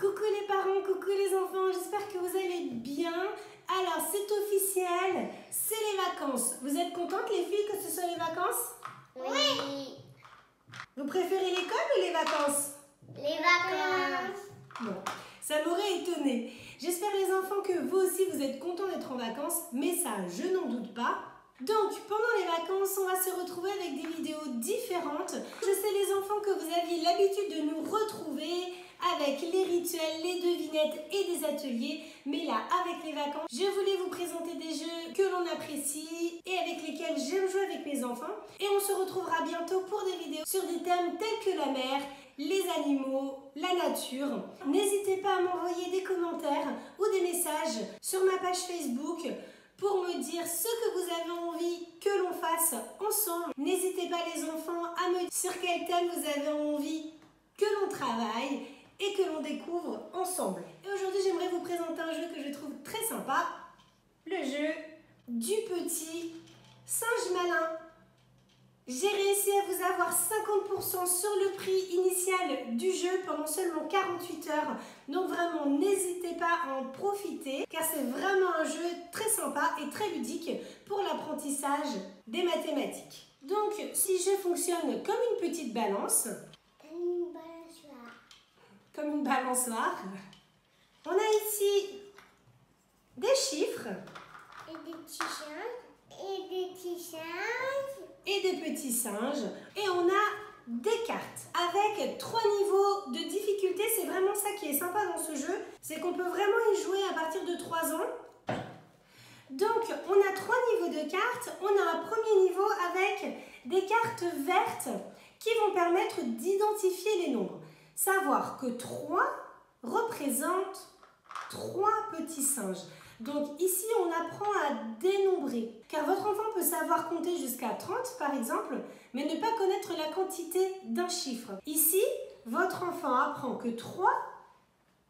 Coucou les parents, coucou les enfants, j'espère que vous allez bien. Alors c'est officiel, c'est les vacances. Vous êtes contentes les filles que ce soit les vacances? Oui. Vous préférez l'école ou les vacances? Les vacances. Bon, ça m'aurait étonné. J'espère les enfants que vous aussi vous êtes contents d'être en vacances, mais ça je n'en doute pas. Donc pendant les vacances, on va se retrouver avec des vidéos différentes. Je sais les enfants que vous aviez l'habitude de nous retrouver avec les rituels, les devinettes et des ateliers. Mais là, avec les vacances, je voulais vous présenter des jeux que l'on apprécie et avec lesquels j'aime jouer avec mes enfants. Et on se retrouvera bientôt pour des vidéos sur des thèmes tels que la mer, les animaux, la nature. N'hésitez pas à m'envoyer des commentaires ou des messages sur ma page Facebook pour me dire ce que vous avez envie que l'on fasse ensemble. N'hésitez pas les enfants à me dire sur quel thème vous avez envie que l'on travaille et que l'on découvre ensemble. Et aujourd'hui, j'aimerais vous présenter un jeu que je trouve très sympa, le jeu du petit singe malin. J'ai réussi à vous avoir 50% sur le prix initial du jeu pendant seulement 48 heures. Donc vraiment, n'hésitez pas à en profiter car c'est vraiment un jeu très sympa et très ludique pour l'apprentissage des mathématiques. Donc, si je fonctionne comme une petite balance, comme une balançoire. On a ici des chiffres. Et des petits singes. Et des petits singes. Et des petits singes. Et on a des cartes avec 3 niveaux de difficulté. C'est vraiment ça qui est sympa dans ce jeu. C'est qu'on peut vraiment y jouer à partir de 3 ans. Donc, on a 3 niveaux de cartes. On a un premier niveau avec des cartes vertes qui vont permettre d'identifier les nombres. Savoir que 3 représente 3 petits singes. Donc ici, on apprend à dénombrer. Car votre enfant peut savoir compter jusqu'à 30 par exemple, mais ne pas connaître la quantité d'un chiffre. Ici, votre enfant apprend que 3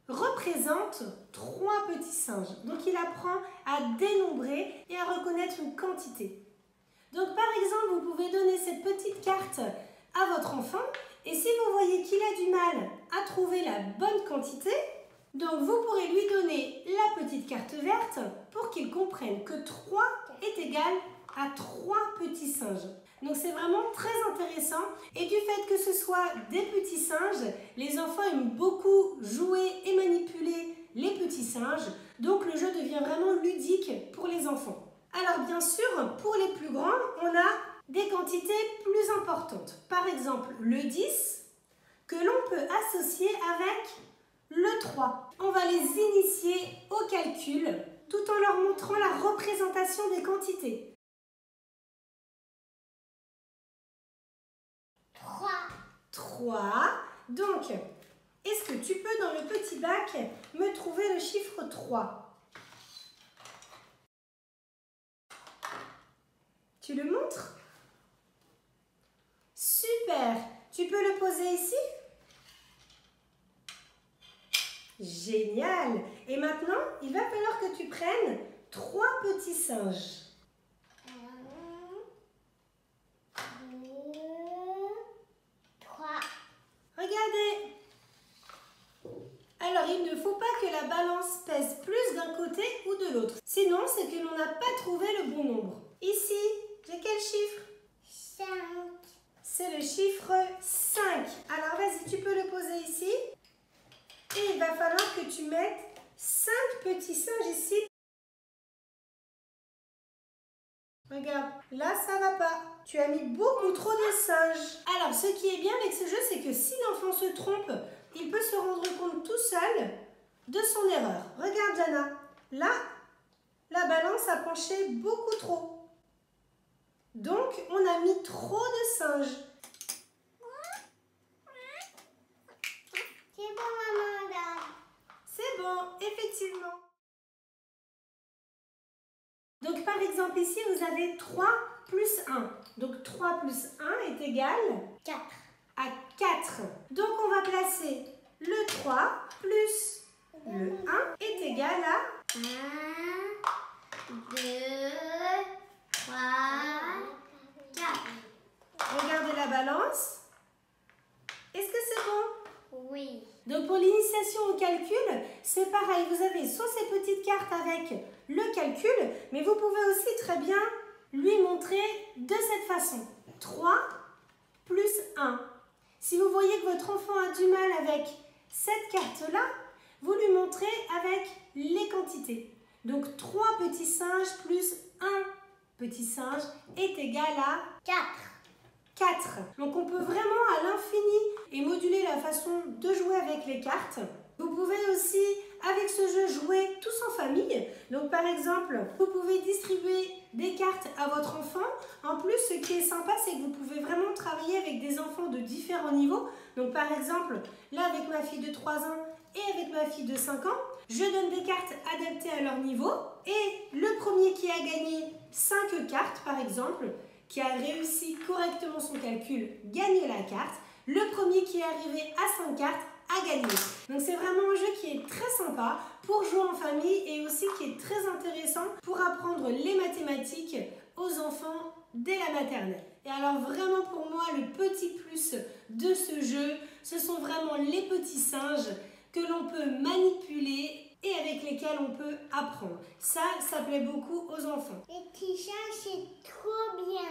représente 3 petits singes. Donc il apprend à dénombrer et à reconnaître une quantité. Donc par exemple, vous pouvez donner cette petite carte à votre enfant et si vous voyez qu'il a du mal à trouver la bonne quantité, donc vous pourrez lui donner la petite carte verte pour qu'il comprenne que 3 est égal à 3 petits singes. Donc c'est vraiment très intéressant et du fait que ce soit des petits singes, les enfants aiment beaucoup jouer et manipuler les petits singes, donc le jeu devient vraiment ludique pour les enfants. Alors bien sûr, pour les plus grands, on a des quantités plus importantes. Par exemple, le 10 que l'on peut associer avec le 3. On va les initier au calcul tout en leur montrant la représentation des quantités. 3. Donc, est-ce que tu peux dans le petit bac me trouver le chiffre 3? Tu le montres? Super! Tu peux le poser ici? Génial! Et maintenant, il va falloir que tu prennes 3 petits singes. 1, 2, 3. Regardez! Alors, il ne faut pas que la balance pèse plus d'un côté ou de l'autre. Sinon, c'est que l'on n'a pas trouvé le bon nombre. Ici, j'ai quel chiffre? 5. C'est le chiffre 5. Alors, vas-y, tu peux le poser ici. Et il va falloir que tu mettes 5 petits singes ici. Regarde, là, ça va pas. Tu as mis beaucoup trop de singes. Alors, ce qui est bien avec ce jeu, c'est que si l'enfant se trompe, il peut se rendre compte tout seul de son erreur. Regarde, Jana. Là, la balance a penché beaucoup trop. Donc, on a mis trop de singes. C'est bon, maman. C'est bon, effectivement. Donc, par exemple, ici, vous avez 3 plus 1. Donc, 3 plus 1 est égal 4. à 4. Donc, on va placer le 3 plus le 1 est égal à 1, 2, 3, 4. Regardez la balance. Est-ce que c'est bon? Oui. Donc, pour pour l'initiation au calcul, c'est pareil. Vous avez soit ces petites cartes avec le calcul, mais vous pouvez aussi très bien lui montrer de cette façon. 3 plus 1. Si vous voyez que votre enfant a du mal avec cette carte-là, vous lui montrez avec les quantités. Donc 3 petits singes plus 1 petit singe est égal à 4. Donc on peut vraiment à l'infini et moduler la façon de jouer avec les cartes. Vous pouvez aussi avec ce jeu jouer tous en famille. Donc par exemple, vous pouvez distribuer des cartes à votre enfant. En plus, ce qui est sympa, c'est que vous pouvez vraiment travailler avec des enfants de différents niveaux. Donc par exemple, là avec ma fille de 3 ans et avec ma fille de 5 ans, je donne des cartes adaptées à leur niveau. Et le premier qui a gagné 5 cartes par exemple, qui a réussi correctement son calcul, gagne la carte. Le premier qui est arrivé à 5 cartes a gagné. Donc c'est vraiment un jeu qui est très sympa pour jouer en famille et aussi qui est très intéressant pour apprendre les mathématiques aux enfants dès la maternelle. Et alors vraiment pour moi, le petit plus de ce jeu, ce sont vraiment les petits singes que l'on peut manipuler et avec lesquels on peut apprendre. Ça plaît beaucoup aux enfants. Les petits singes, c'est trop bien.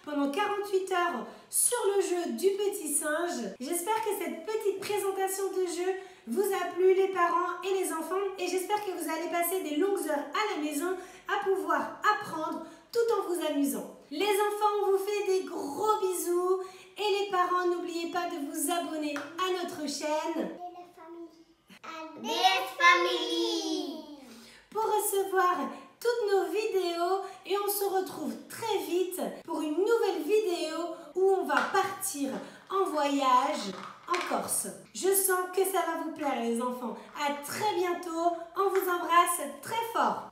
pendant 48 heures sur le jeu du petit singe. J'espère que cette petite présentation de jeu vous a plu, les parents et les enfants, et j'espère que vous allez passer des longues heures à la maison à pouvoir apprendre tout en vous amusant. Les enfants, on vous fait des gros bisous, et les parents, n'oubliez pas de vous abonner à notre chaîne DS Family pour recevoir toutes nos vidéos, et on se retrouve très vite pour une nouvelle vidéo où on va partir en voyage en Corse. Je sens que ça va vous plaire les enfants. À très bientôt, on vous embrasse très fort.